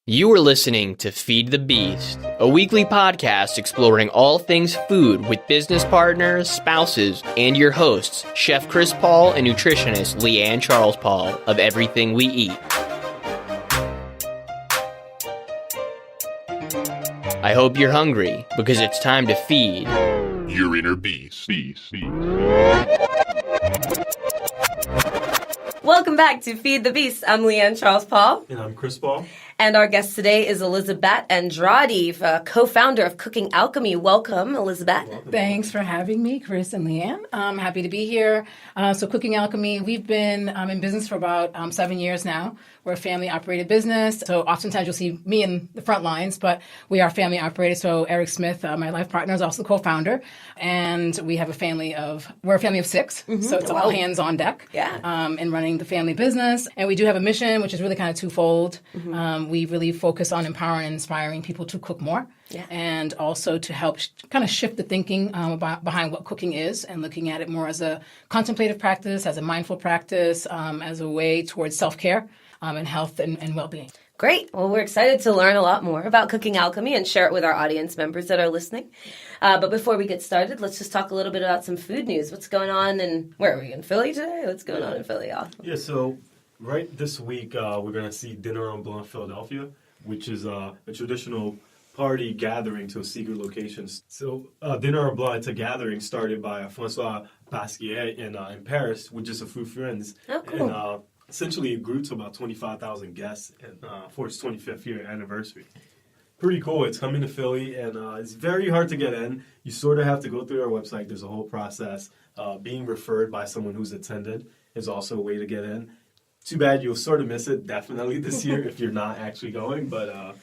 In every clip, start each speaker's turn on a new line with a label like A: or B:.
A: You are listening to Feed the Beast, a weekly podcast exploring all things food with business partners, spouses, and your hosts, Chef Chris Paul and nutritionist Leigh-Ann Charles Paul of Everything We Eat. I hope you're hungry, because it's time to feed
B: your inner beast.
C: Welcome back to Feed the Beast. I'm Leigh-Ann Charles Paul.
D: And I'm Chris Paul.
C: And our guest today is Elizabette Andrade, co-founder of Cooking Alchemy. Welcome, Elizabeth.
E: Thanks for having me, Chris and Leigh-Ann. I'm happy to be here. So Cooking Alchemy, we've been in business for about 7 years now. We're a family-operated business, so oftentimes you'll see me in the front lines, but we are family-operated. So Eric Smith, my life partner, is also the co-founder, and we're a family of 6, so it's all hands on deck in running the family business. And we do have a mission, which is really kind of twofold. We really focus on empowering and inspiring people to cook more, and also to help kind of shift the thinking behind what cooking is, and looking at it more as a contemplative practice, as a mindful practice, as a way towards self-care and health and well-being.
C: Great. Well, we're excited to learn a lot more about Cooking Alchemy and share it with our audience members that are listening. But before we get started, let's just talk a little bit about some food news. What's going on, and where are we, in Philly today? What's going on in Philly? Awesome.
D: Yeah, so right this week, we're going to see Dinner En Blanc Philadelphia, which is a traditional party gathering to a secret location. So Dinner En Blanc, it's a gathering started by Francois Basquiat in Paris with just a few friends.
C: Oh, cool.
D: And essentially it grew to about 25,000 guests for its 25th year anniversary. Pretty cool. It's coming to Philly, and it's very hard to get in. You sort of have to go through our website. There's a whole process. Being referred by someone who's attended is also a way to get in. Too bad you'll sort of miss it definitely this year if you're not actually going, but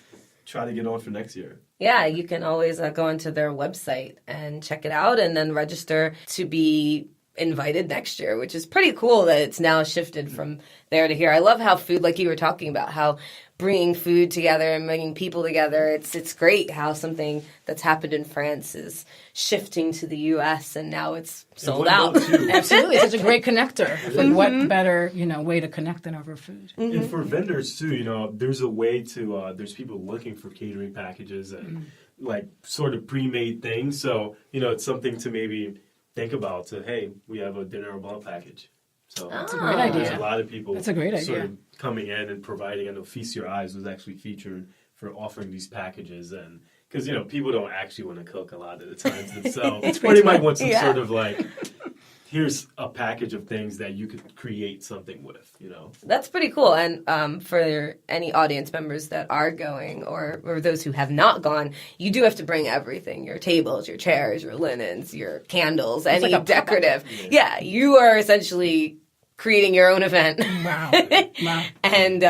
D: try to get on for next year.
C: Yeah, you can always go onto their website and check it out and then register to be invited next year, which is pretty cool that it's now shifted from there to here. I love how food, like you were talking about, how bringing food together and bringing people together, it's great how something that's happened in France is shifting to the U.S. and now it's sold out.
E: Absolutely. It's such a great connector. Like what better, way to connect than over food.
D: And for vendors too, there's a way to, there's people looking for catering packages and like sort of pre-made things. So, it's something to maybe think about hey, we have a Dinner En Blanc package. So
E: that's a great idea.
D: There's a lot of people
E: that's a great idea.
D: Sort of coming in and providing. I know Feast Your Eyes was actually featured for offering these packages, and because people don't actually want to cook a lot of the times themselves, or they might want some sort of here's a package of things that you could create something with,
C: That's pretty cool. And for any audience members that are going or those who have not gone, you do have to bring everything, your tables, your chairs, your linens, your candles, any decorative. Yeah, you are essentially creating your own event.
E: Wow.
C: And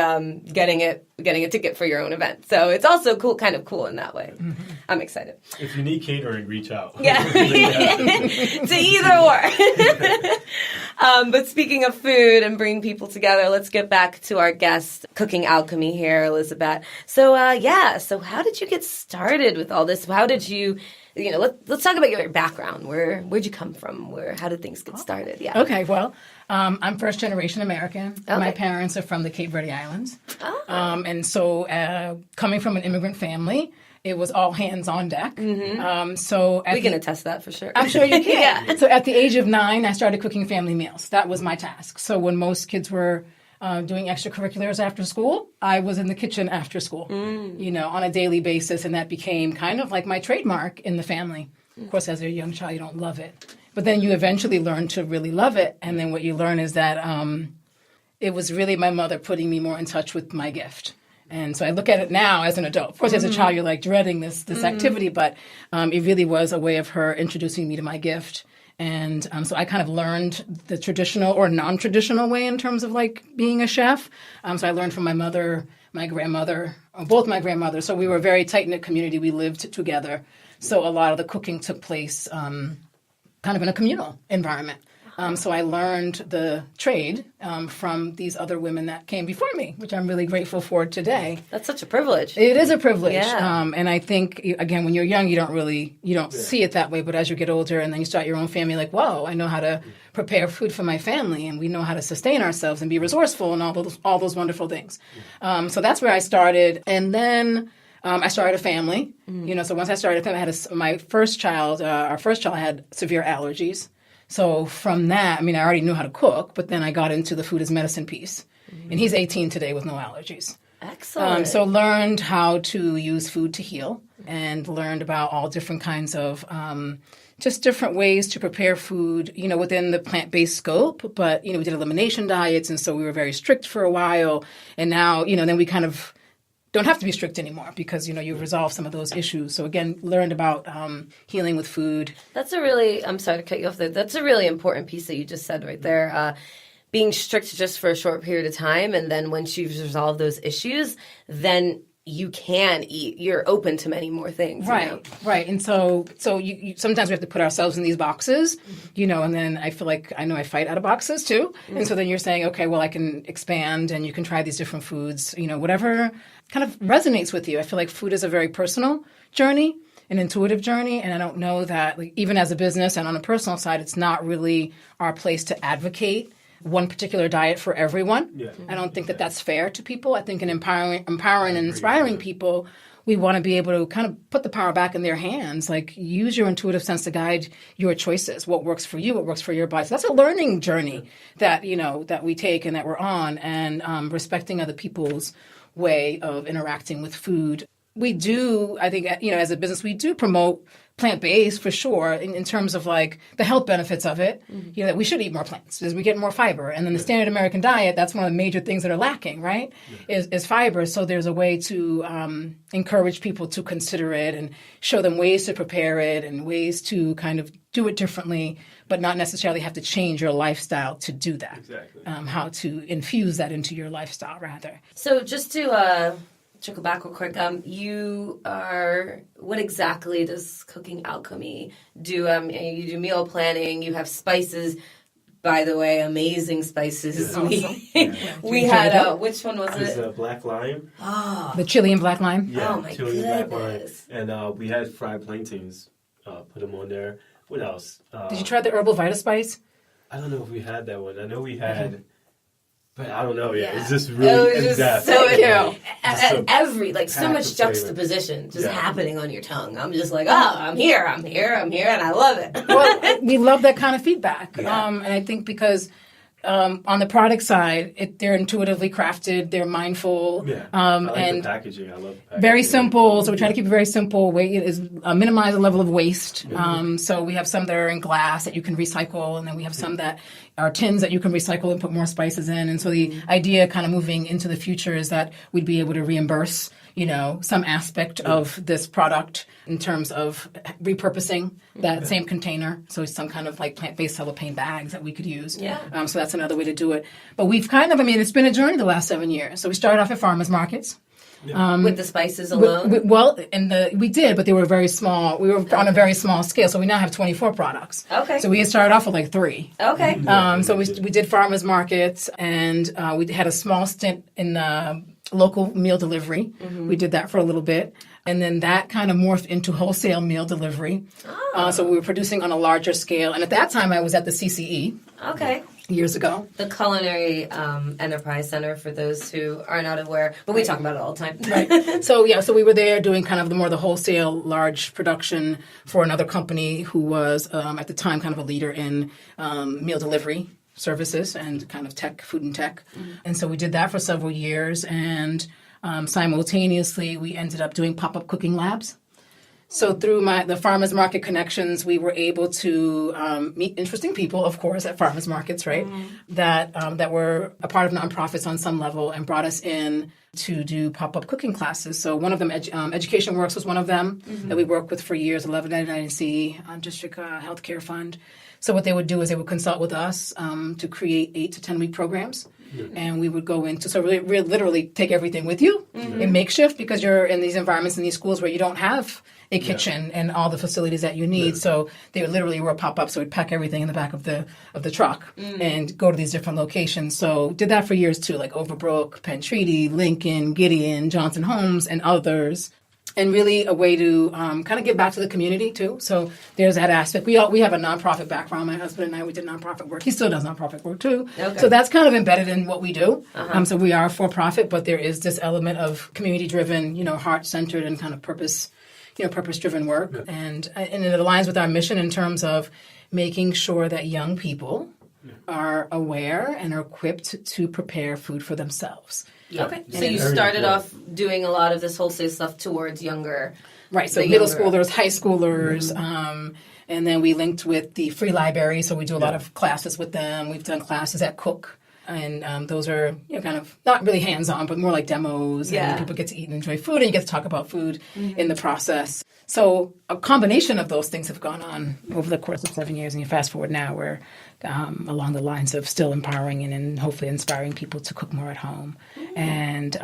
C: getting a ticket for your own event. So it's also kind of cool in that way. I'm excited.
D: If you need catering, reach out.
C: Yeah. To either or. But speaking of food and bringing people together, let's get back to our guest, Cooking Alchemy here, Elizabeth. So, so how did you get started with all this? How did you... let's talk about your background. Where'd you come from? How did things get started? Yeah.
E: Okay. Well, I'm first generation American. Okay. My parents are from the Cape Verde Islands.
C: Oh.
E: And so coming from an immigrant family, it was all hands on deck. So
C: we can attest that for sure.
E: I'm sure you can. Yeah. So at the age of 9, I started cooking family meals. That was my task. So when most kids were doing extracurriculars after school, I was in the kitchen after school, on a daily basis. And that became kind of like my trademark in the family. Of course, as a young child, you don't love it. But then you eventually learn to really love it. And then what you learn is that it was really my mother putting me more in touch with my gift. And so I look at it now as an adult. Of course, as a child, you're like dreading this activity. But it really was a way of her introducing me to my gift. And so I kind of learned the traditional or non-traditional way in terms of being a chef. So I learned from my mother, my grandmother, both my grandmothers. So we were a very tight-knit community. We lived together. So a lot of the cooking took place kind of in a communal environment. So I learned the trade from these other women that came before me, which I'm really grateful for today.
C: That's such a privilege.
E: It is a privilege.
C: Yeah.
E: And I think, again, when you're young, you don't see it that way. But as you get older and then you start your own family, like, whoa, I know how to prepare food for my family, and we know how to sustain ourselves and be resourceful and all those wonderful things. So that's where I started. And then I started a family. So once I started a family, I had my first child, our first child had severe allergies. So from that, I already knew how to cook, but then I got into the food as medicine piece. And he's 18 today with no allergies.
C: Excellent.
E: So learned how to use food to heal, and learned about all different kinds of just different ways to prepare food, within the plant-based scope. But, we did elimination diets, and so we were very strict for a while. And now, then we kind of don't have to be strict anymore because, you've resolved some of those issues. So again, learned about healing with food.
C: I'm sorry to cut you off there. That's a really important piece that you just said right there. Being strict just for a short period of time, and then once you've resolved those issues, then you can eat. You're open to many more things.
E: Right. And so you sometimes we have to put ourselves in these boxes, and then I feel like I fight out of boxes too. And so then you're saying, okay, well, I can expand, and you can try these different foods, whatever kind of resonates with you. I feel like food is a very personal journey, an intuitive journey, and I don't know that, like, even as a business and on a personal side, it's not really our place to advocate one particular diet for everyone. Yeah. I don't think that that's fair to people. I think in empowering and inspiring people, we want to be able to kind of put the power back in their hands, like use your intuitive sense to guide your choices, what works for you, what works for your body. So that's a learning journey that, that we take and that we're on, and respecting other people's way of interacting with food. We do, I think, as a business, we do promote plant-based for sure in terms of like the health benefits of it, that we should eat more plants as we get more fiber. And then the standard American diet, that's one of the major things that are lacking, right, is fiber. So there's a way to encourage people to consider it and show them ways to prepare it and ways to kind of do it differently, but not necessarily have to change your lifestyle to do that.
D: Exactly.
E: How to infuse that into your lifestyle, rather.
C: So just to circle back real quick, what exactly does Cooking Alchemy do? You do meal planning, you have spices. By the way, amazing spices. We had, which one was it?
D: It was black lime.
E: Oh. The chili and black lime?
D: Yeah,
C: oh my
D: chili
C: goodness.
D: And black lime. And we had fried plantains, put them on there. What else?
E: Did you try the herbal Vita Spice?
D: I don't know if we had that one. I know we had... But I don't know. Yeah, it's just
C: It
D: really
C: was
D: in
C: just
D: depth.
C: so
D: So
C: much juxtaposition just happening on your tongue. I'm just like, I'm here, and I love it.
E: Well, we love that kind of feedback, and I think because on the product side, they're intuitively crafted, they're mindful,
D: I like
E: and
D: the packaging. I love the packaging.
E: very simple. So we try to keep it very simple. Minimize the level of waste. So we have some that are in glass that you can recycle, and then we have some that are tins that you can recycle and put more spices in. And so the idea kind of moving into the future is that we'd be able to reimburse, some aspect of this product in terms of repurposing that same container. So it's some kind of like plant-based cellophane bags that we could use. Yeah. So that's another way to do it. But we've it's been a journey the last 7 years. So we started off at farmers markets.
C: With the spices alone?
E: We did, but they were very small. We were on a very small scale, so we now have 24 products.
C: Okay.
E: So we had started off with like 3.
C: Okay.
E: So we did farmers markets, and we had a small stint in local meal delivery. Mm-hmm. We did that for a little bit. And then that kind of morphed into wholesale meal delivery. So we were producing on a larger scale. And at that time, I was at the CCE.
C: Okay.
E: Years ago.
C: The Culinary Enterprise Center, for those who are not aware, but we talk about it all the time.
E: Right. So we were there doing kind of the wholesale large production for another company who was at the time kind of a leader in meal delivery services and kind of food and tech. Mm-hmm. And so we did that for several years, and simultaneously we ended up doing pop-up cooking labs. So through the farmers market connections, we were able to meet interesting people, of course, at farmers markets, right? Mm-hmm. That were a part of nonprofits on some level and brought us in to do pop-up cooking classes. So one of them, Education Works was one of them that we worked with for years, 1199C, District Healthcare Fund. So what they would do is they would consult with us to create 8 to 10 week programs. And we would go into, so really literally take everything with you in makeshift, because you're in these environments in these schools where you don't have a kitchen and all the facilities that you need. So they would literally were pop up. So we'd pack everything in the back of the truck and go to these different locations. So did that for years too, like Overbrook, Penn Treaty, Lincoln, Gideon, Johnson Homes, and others. And really a way to kind of give back to the community too. So there's that aspect. We have a nonprofit background. My husband and I, we did nonprofit work. He still does nonprofit work too. Okay. So that's kind of embedded in what we do. So we are for profit, but there is this element of community driven, heart centered and kind of purpose driven work. And it aligns with our mission in terms of making sure that young people are aware and are equipped to prepare food for themselves.
C: Okay. So you started off doing a lot of this wholesale stuff towards younger.
E: Right. So middle schoolers, high schoolers, and then we linked with the free library. So we do a lot of classes with them. We've done classes at Cook. And those are kind of not really hands-on, but more like demos. And people get to eat and enjoy food, and you get to talk about food in the process. So a combination of those things have gone on over the course of 7 years. And you fast forward now, we're along the lines of still empowering and hopefully inspiring people to cook more at home, and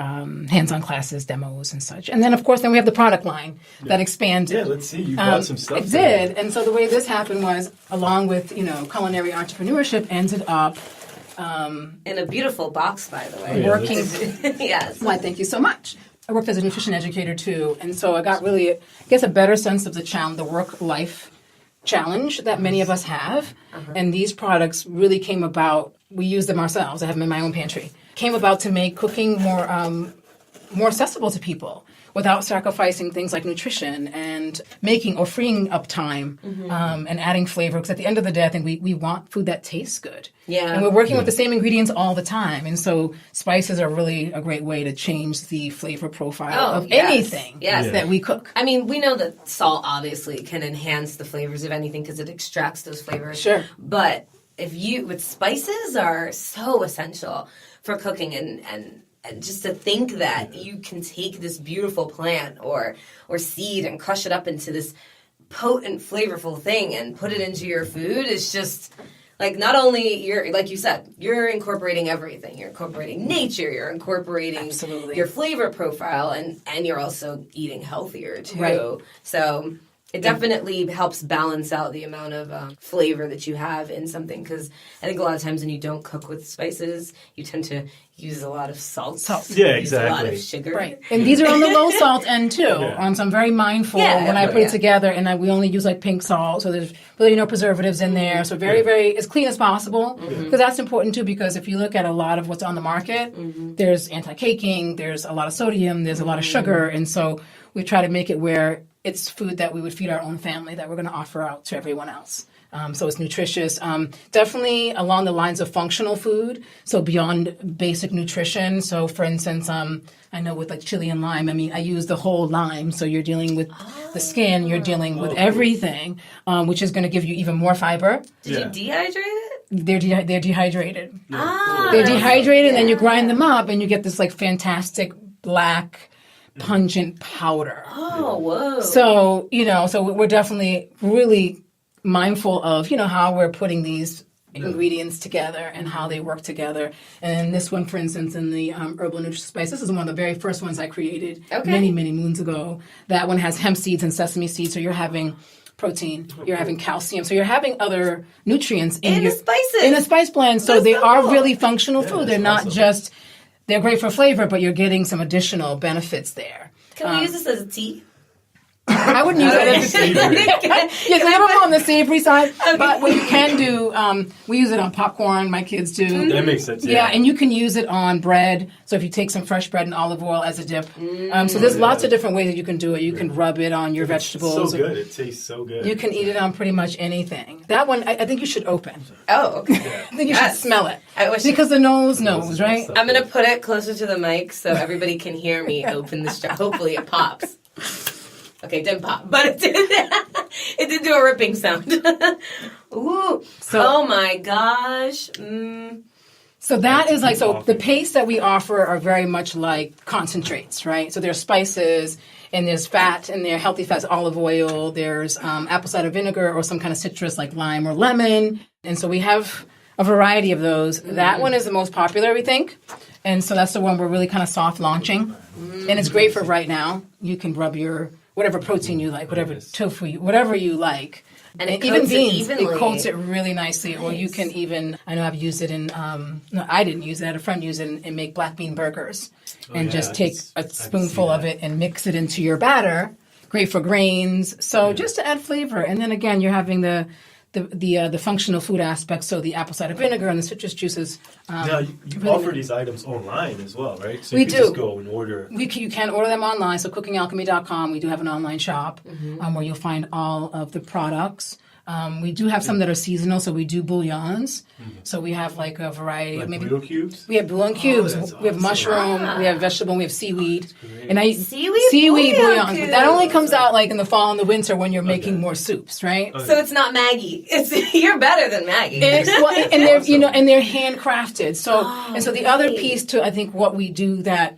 E: hands-on classes, demos, and such. And then, of course, we have the product line that expanded.
D: Yeah, let's see. You brought some stuff.
E: It did. And so the way this happened was, along with culinary entrepreneurship, ended up
C: in a beautiful box, by the way.
E: Working.
C: Yes.
E: Why, thank you so much. I worked as a nutrition educator too, and so I got really, a better sense of the work-life challenge that many of us have. And these products really came about. We use them ourselves. I have them in my own pantry. Came about to make cooking more accessible to people, without sacrificing things like nutrition and making or freeing up time and adding flavor. Because at the end of the day, I think we want food that tastes good. Yeah. And we're working with the same ingredients all the time. And so spices are really a great way to change the flavor profile of anything that we cook.
C: I mean, we know that salt obviously can enhance the flavors of anything because it extracts those flavors.
E: Sure.
C: But with spices are so essential for cooking and just to think that you can take this beautiful plant or seed and crush it up into this potent, flavorful thing and put it into your food is just like, not only like you said, you're incorporating everything. You're incorporating nature. You're incorporating your flavor profile, and you're also eating healthier too. Right. So it definitely helps balance out the amount of flavor that you have in something, because I think a lot of times when you don't cook with spices, you tend to use a lot of salt.
D: Yeah, exactly.
C: A lot of sugar.
E: Right. And these are on the low salt end too. So I'm very mindful when I put it together, and we only use like pink salt, so there's really no preservatives in there. So very, very as clean as possible, because that's important too, because if you look at a lot of what's on the market, there's anti-caking, there's a lot of sodium, there's a lot of sugar, and so we try to make it where it's food that we would feed our own family that we're going to offer out to everyone else. So it's nutritious. Definitely along the lines of functional food, so beyond basic nutrition. So for instance, I know with like chili and lime, I use the whole lime. So you're dealing with the skin, you're dealing with everything, which is going to give you even more fiber.
C: Did you dehydrate it?
E: They're dehydrated. They're dehydrated, and then you grind them up, and you get this like fantastic black pungent powder.
C: Oh, whoa.
E: So, so we're definitely really mindful of, how we're putting these ingredients together and how they work together. And this one, for instance, in the herbal nutrition spice, this is one of the very first ones I created many, many moons ago. That one has hemp seeds and sesame seeds, so you're having protein, you're having calcium, so you're having other nutrients in
C: the spices.
E: In a spice blend. So they are really functional food. They're not just... They're great for flavor, but you're getting some additional benefits there.
C: Can we use this as a tea?
E: I wouldn't use it as a tea. Yes, never on the savory side. But what you can do, we use it on popcorn. My kids do.
D: That makes sense.
E: Yeah, and you can use it on bread. So if you take some fresh bread and olive oil as a dip. So there's lots of different ways that you can do it. You can rub it on your vegetables.
D: So good. It tastes so good.
E: You can eat it on pretty much anything. That one, I think you should open.
C: Oh, okay.
E: I think you should smell it. Because the nose knows, right?
C: I'm going to put it closer to the mic so everybody can hear me open the straw. Hopefully it pops. Okay, it didn't pop, but it did do a ripping sound. Ooh. Oh my gosh.
E: So that is like, so the pastes that we offer are very much like concentrates, right? So there's spices and there's fat and there, healthy fats, olive oil, there's apple cider vinegar or some kind of citrus like lime or lemon. And so we have a variety of those. That one is the most popular, we think. And so that's the one we're really kind of soft launching. And it's great for right now. You can rub your, whatever protein you like, whatever tofu, whatever you like.
C: And it
E: even
C: coats
E: beans,
C: it evenly.
E: it coats it really nicely. Or you can even, I know I've used it in, no, I didn't use it, I had a friend use it and make black bean burgers. And just take a spoonful of it and mix it into your batter. Great for grains. So just to add flavor. And then again, you're having the functional food aspect, so the apple cider vinegar and the citrus juices.
D: Now, you
E: really
D: offer
E: nice.
D: these items online as well, right? So
E: We
D: you can
E: do.
D: just go and order.
E: You can order them online, so cookingalchemy.com. We do have an online shop where you'll find all of the products. We do have some that are seasonal, so we do bouillons. So we have like a variety
D: Like
E: of maybe.
D: bouillon cubes?
E: We have bouillon cubes.
D: that's
E: We have
D: awesome.
E: mushroom. We have vegetable. We have seaweed. And
C: Seaweed bouillon
E: bouillons. But that only
C: cubes.
E: comes out like in the fall and the winter when you're making more soups, right?
C: So it's not Maggie. It's you're better than Maggie.
E: And they're and they're handcrafted. So and so the other piece to I think what we do that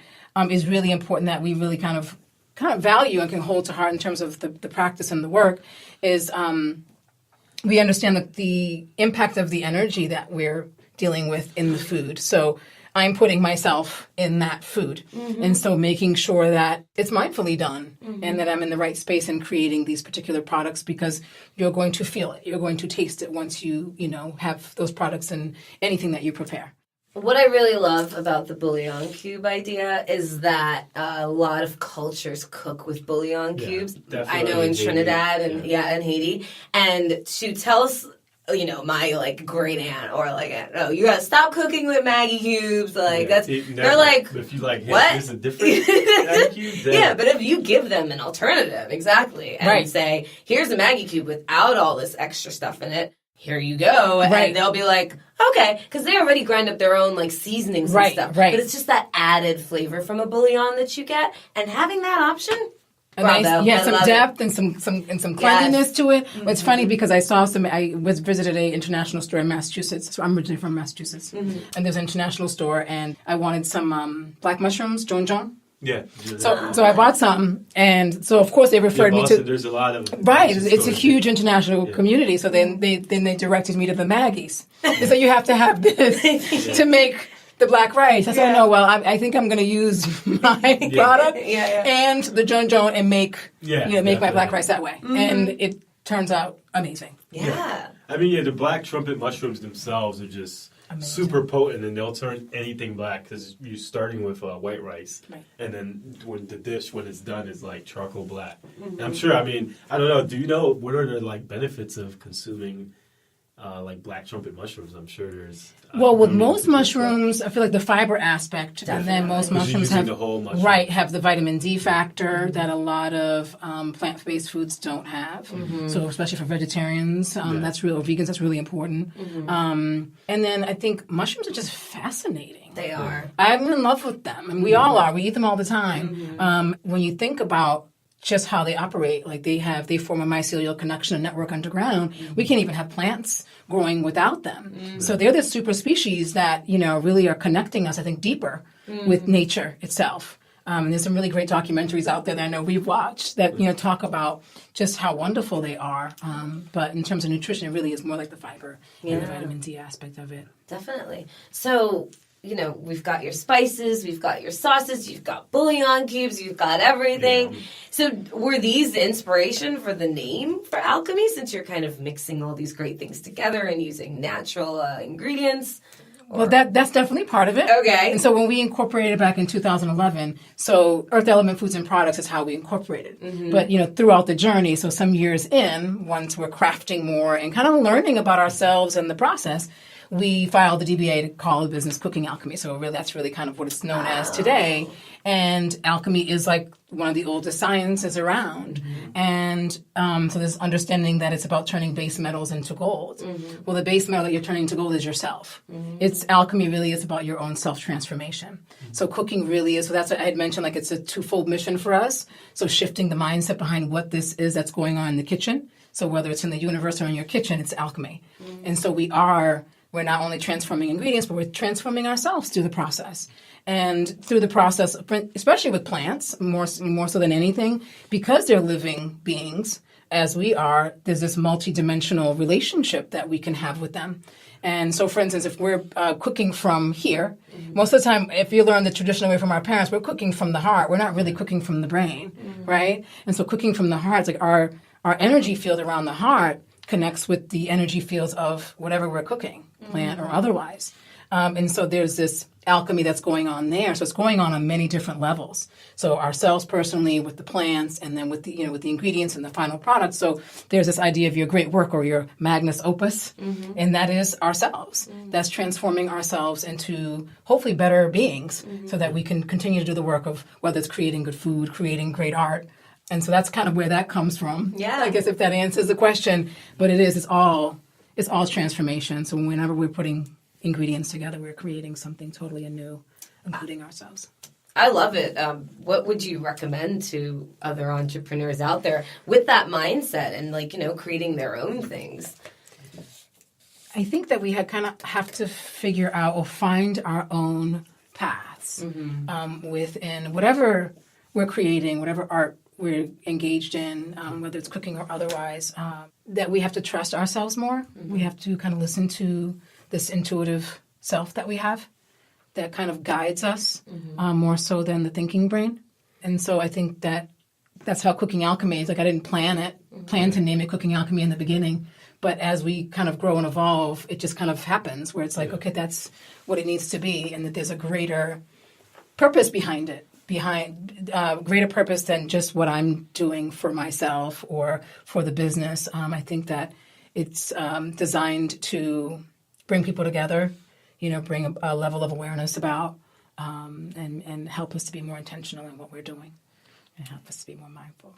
E: is really important that we really kind of value and can hold to heart in terms of the practice and the work is we understand the impact of the energy that we're dealing with in the food. So I'm putting myself in that food. And so making sure that it's mindfully done and that I'm in the right space and creating these particular products because you're going to feel it. You're going to taste it once you have those products in anything that you prepare.
C: What I really love about the bouillon cube idea is that a lot of cultures cook with bouillon cubes. I know in
D: Haiti.
C: Trinidad and and Haiti. And to tell us, my like great aunt or like aunt, oh, you gotta stop cooking with Maggie cubes. Like they're like,
D: if you like, hey,
C: what?
D: there's a different Maggie cube. Then
C: Yeah, but if you give them an alternative, exactly, and say, here's a Maggie cube without all this extra stuff in it. Here you go. And they'll be like, okay, because they already grind up their own like seasonings and stuff. But it's just that added flavor from a bouillon that you get, and having that option. Bravo.
E: Some depth and some cleanliness to it. It's funny because I visited a international store in Massachusetts. So I'm originally from Massachusetts, and there's an international store, and I wanted some black mushrooms, John.
D: Yeah.
E: So I bought some, and so of course they referred me to.
D: There's a lot of
E: It's a huge international community. So then they directed me to the Maggies. They said you have to have this to make the black rice. I said, no, well, I think I'm going to use my product and the John and make my black rice that way, and it turns out amazing.
C: Yeah.
D: I mean, the black trumpet mushrooms themselves are just super potent, and they'll turn anything black because you're starting with white rice, and then when it's done, is like charcoal black. And I'm sure. I mean, I don't know. Do you know what are the like benefits of consuming like black trumpet mushrooms? I'm sure there's.
E: Well, with most mushrooms, I feel like the fiber aspect, and then most mushrooms have
D: the whole mushroom.
E: have the vitamin D factor that a lot of plant-based foods don't have. So especially for vegetarians, that's real. Or vegans, that's really important. And then I think mushrooms are just fascinating.
C: They are.
E: I'm in love with them, and we all are. We eat them all the time. When you think about just how they operate, like they form a mycelial connection, a network underground. We can't even have plants growing without them. So they're the super species that, really are connecting us, I think, deeper with nature itself. There's some really great documentaries out there that I know we've watched that, talk about just how wonderful they are. But in terms of nutrition, it really is more like the fiber and the vitamin D aspect of it.
C: Definitely. So, we've got your spices, we've got your sauces, you've got bouillon cubes, you've got everything. So were these the inspiration for the name for Alchemy, since you're kind of mixing all these great things together and using natural ingredients?
E: Well, that's definitely part of it.
C: Okay.
E: And so when we incorporated back in 2011, so Earth Element Foods and Products is how we incorporated. But, throughout the journey, so some years in, once we're crafting more and kind of learning about ourselves and the process, we filed the DBA to call the business Cooking Alchemy. So really, that's really kind of what it's known as today. And alchemy is like one of the oldest sciences around. And so this understanding that it's about turning base metals into gold. Well, the base metal that you're turning into gold is yourself. It's alchemy really is about your own self-transformation. So cooking really is, so that's what I had mentioned, like it's a twofold mission for us. So shifting the mindset behind what this is that's going on in the kitchen. So whether it's in the universe or in your kitchen, it's alchemy. And so we are we're not only transforming ingredients, but we're transforming ourselves through the process. And through the process, especially with plants, more so than anything, because they're living beings, as we are, there's this multidimensional relationship that we can have with them. And so, for instance, if we're cooking from here, most of the time, if you learn the traditional way from our parents, we're cooking from the heart. We're not really cooking from the brain, right? And so cooking from the heart, it's like our energy field around the heart connects with the energy fields of whatever we're cooking, plant or otherwise. And so there's this alchemy that's going on there. So it's going on many different levels. So ourselves personally with the plants, and then with the with the ingredients and the final product. So there's this idea of your great work or your magnus opus, and that is ourselves. That's transforming ourselves into hopefully better beings, so that we can continue to do the work of whether it's creating good food, creating great art. And so that's kind of where that comes from.
C: Yeah.
E: I guess if that answers the question, but it's all transformation. So whenever we're putting ingredients together, we're creating something totally anew, including ourselves.
C: I love it. What would you recommend to other entrepreneurs out there with that mindset and creating their own things?
E: I think that we have to figure out or find our own paths within whatever we're creating, whatever art we're engaged in, whether it's cooking or otherwise, that we have to trust ourselves more. We have to kind of listen to this intuitive self that we have that kind of guides us more so than the thinking brain. And so I think that's how Cooking Alchemy is. Like, I didn't plan to name it Cooking Alchemy in the beginning, but as we kind of grow and evolve, it just kind of happens where it's like, okay, that's what it needs to be, and that there's a greater purpose behind it. Greater purpose than just what I'm doing for myself or for the business. I think that it's designed to bring people together, bring a level of awareness about, and help us to be more intentional in what we're doing, and help us to be more mindful.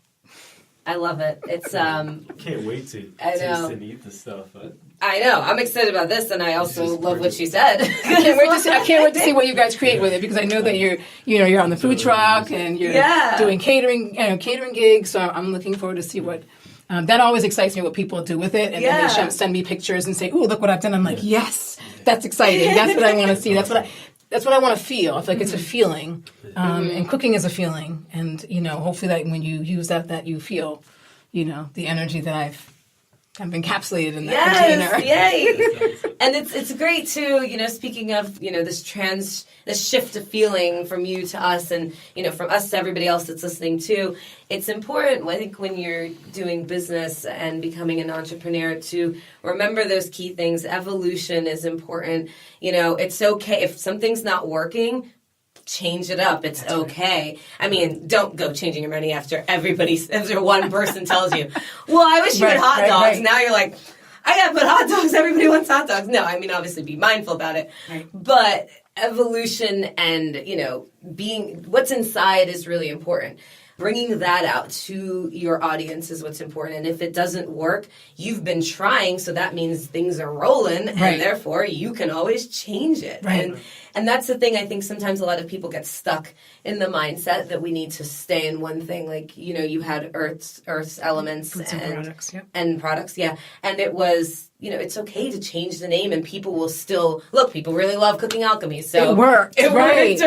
C: I love it. It's
D: Can't wait to taste and eat the stuff.
C: I know. I'm excited about this, and I also love what you said.
E: I can't wait to see what you guys create with it, because I know that you're on the food truck and you're doing catering gigs. So I'm looking forward to see what. That always excites me, what people do with it, and then they send me pictures and say, "Ooh, look what I've done." I'm like, "Yes, that's exciting. That's what I want to see. That's what I want to feel." I feel like it's a feeling, and cooking is a feeling, and hopefully that when you use that you feel, the energy that I've kind of encapsulated in that container.
C: Yay! And it's great too. Speaking of this shift of feeling from you to us, and from us to everybody else that's listening too. It's important, I think, when you're doing business and becoming an entrepreneur, to remember those key things. Evolution is important. It's okay if something's not working. Change it up. It's okay. Right. I mean, don't go changing your menu after one person tells you, well, I wish you had hot dogs. Right. Now you're like, I gotta put hot dogs. Everybody wants hot dogs. No, I mean, obviously be mindful about it. Right. But evolution and, being what's inside is really important. Bringing that out to your audience is what's important. And if it doesn't work, you've been trying, so that means things are rolling, and therefore you can always change it. Right. And that's the thing. I think sometimes a lot of people get stuck in the mindset that we need to stay in one thing. Like, you had Earth's elements and products. Yeah. And it was, it's okay to change the name, and people will still look. People really love Cooking Alchemy, so
E: it worked. Right.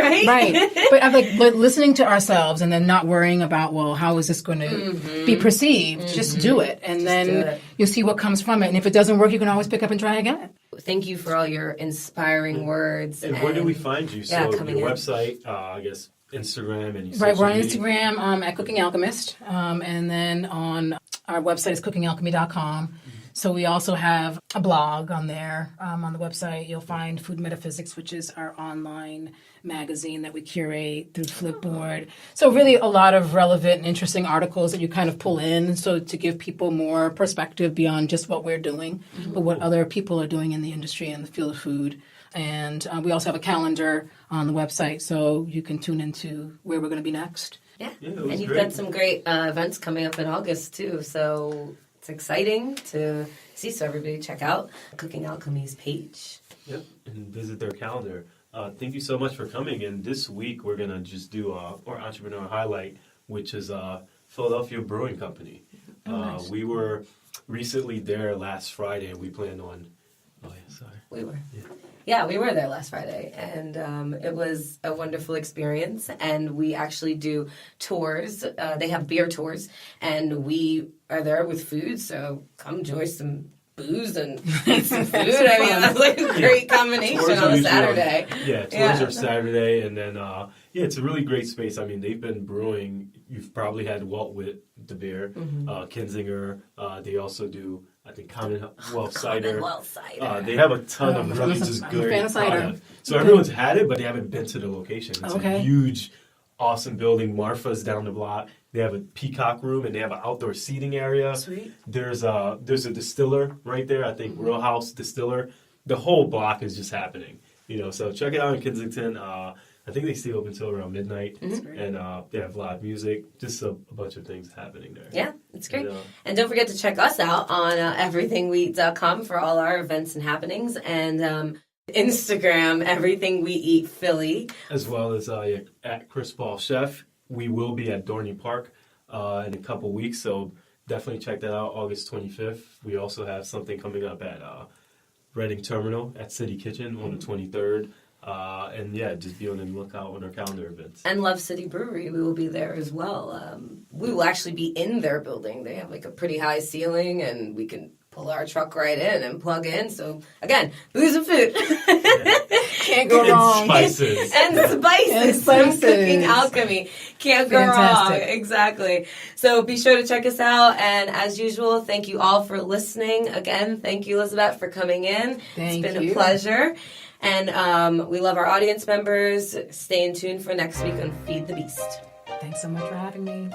E: But I'm like listening to ourselves, and then not worrying about, well, how is this going to be perceived? Just do it, and then you'll see what comes from it. And if it doesn't work, you can always pick up and try again.
C: Thank you for all your inspiring words.
D: And where do we find you? So your website, I guess, Instagram, and
E: we're on Instagram at Cooking Alchemist, and then on our website is cookingalchemy.com. So we also have a blog on there. On the website, you'll find Food Metaphysics, which is our online magazine that we curate through Flipboard. So really a lot of relevant and interesting articles that you kind of pull in, so to give people more perspective beyond just what we're doing, but what other people are doing in the industry and the field of food. And we also have a calendar on the website, so you can tune into where we're going to be next.
C: Yeah, and you've got some great events coming up in August, too, so it's exciting to see. So everybody check out Cooking Alchemy's page.
D: Yep, and visit their calendar. Thank you so much for coming. And this week we're going to just do our entrepreneur highlight, which is Philadelphia Brewing Company. Nice. We were recently there last Friday, and we plan on Oh, yeah, sorry.
C: We were. Yeah, we were there last Friday, and it was a wonderful experience. And we actually do tours. They have beer tours, and we are there with food. So come enjoy some booze and eat some food. I mean, that's like a great combination
D: Tours
C: on
D: are
C: a
D: usually
C: Saturday.
D: Tours are Saturday, and then it's a really great space. I mean, they've been brewing. You've probably had Walt Wit, the beer, Kenzinger. They also do, I think, Commonwealth Cider.
C: Commonwealth Cider.
D: They have a ton of really just
E: I'm a
D: good
E: fan of cider.
D: product. So everyone's had it, but they haven't been to the location. It's
E: Okay.
D: a huge, awesome building. Marfa's down the block. They have a peacock room, and they have an outdoor seating area.
C: Sweet.
D: There's a distiller right there. I think Real House Distiller. The whole block is just happening. So check it out in Kensington. I think they stay open until around midnight, and they have live music. Just a bunch of things happening there.
C: Yeah, it's great. And don't forget to check us out on everythingweeat.com for all our events and happenings, and Instagram, Everything We Eat Philly.
D: As well as at Chris Paul Chef. We will be at Dorney Park in a couple weeks, so definitely check that out, August 25th. We also have something coming up at Reading Terminal at City Kitchen on the 23rd. And just be on the lookout on our calendar events.
C: And Love City Brewery, we will be there as well. We will actually be in their building. They have like a pretty high ceiling, and we can pull our truck right in and plug in. So again, booze and food.
E: Can't go wrong.
D: Spices.
C: And spices from Cooking Alchemy. Can't go wrong.
E: Fantastic.
C: Exactly. So be sure to check us out. And as usual, thank you all for listening. Again, thank you, Elizabeth, for coming in.
E: Thank
C: It's been
E: you.
C: a pleasure. And we love our audience members. Stay in tune for next week on Feed the Beast.
E: Thanks so much for having me.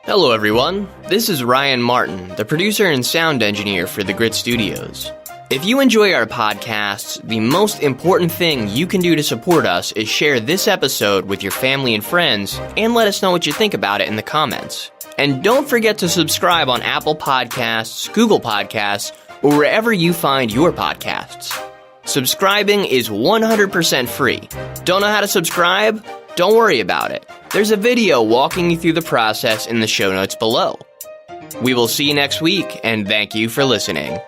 A: Hello, everyone. This is Ryan Martin, the producer and sound engineer for the Grit Studios. If you enjoy our podcasts, the most important thing you can do to support us is share this episode with your family and friends, and let us know what you think about it in the comments. And don't forget to subscribe on Apple Podcasts, Google Podcasts, or wherever you find your podcasts. Subscribing is 100% free. Don't know how to subscribe? Don't worry about it. There's a video walking you through the process in the show notes below. We will see you next week, and thank you for listening.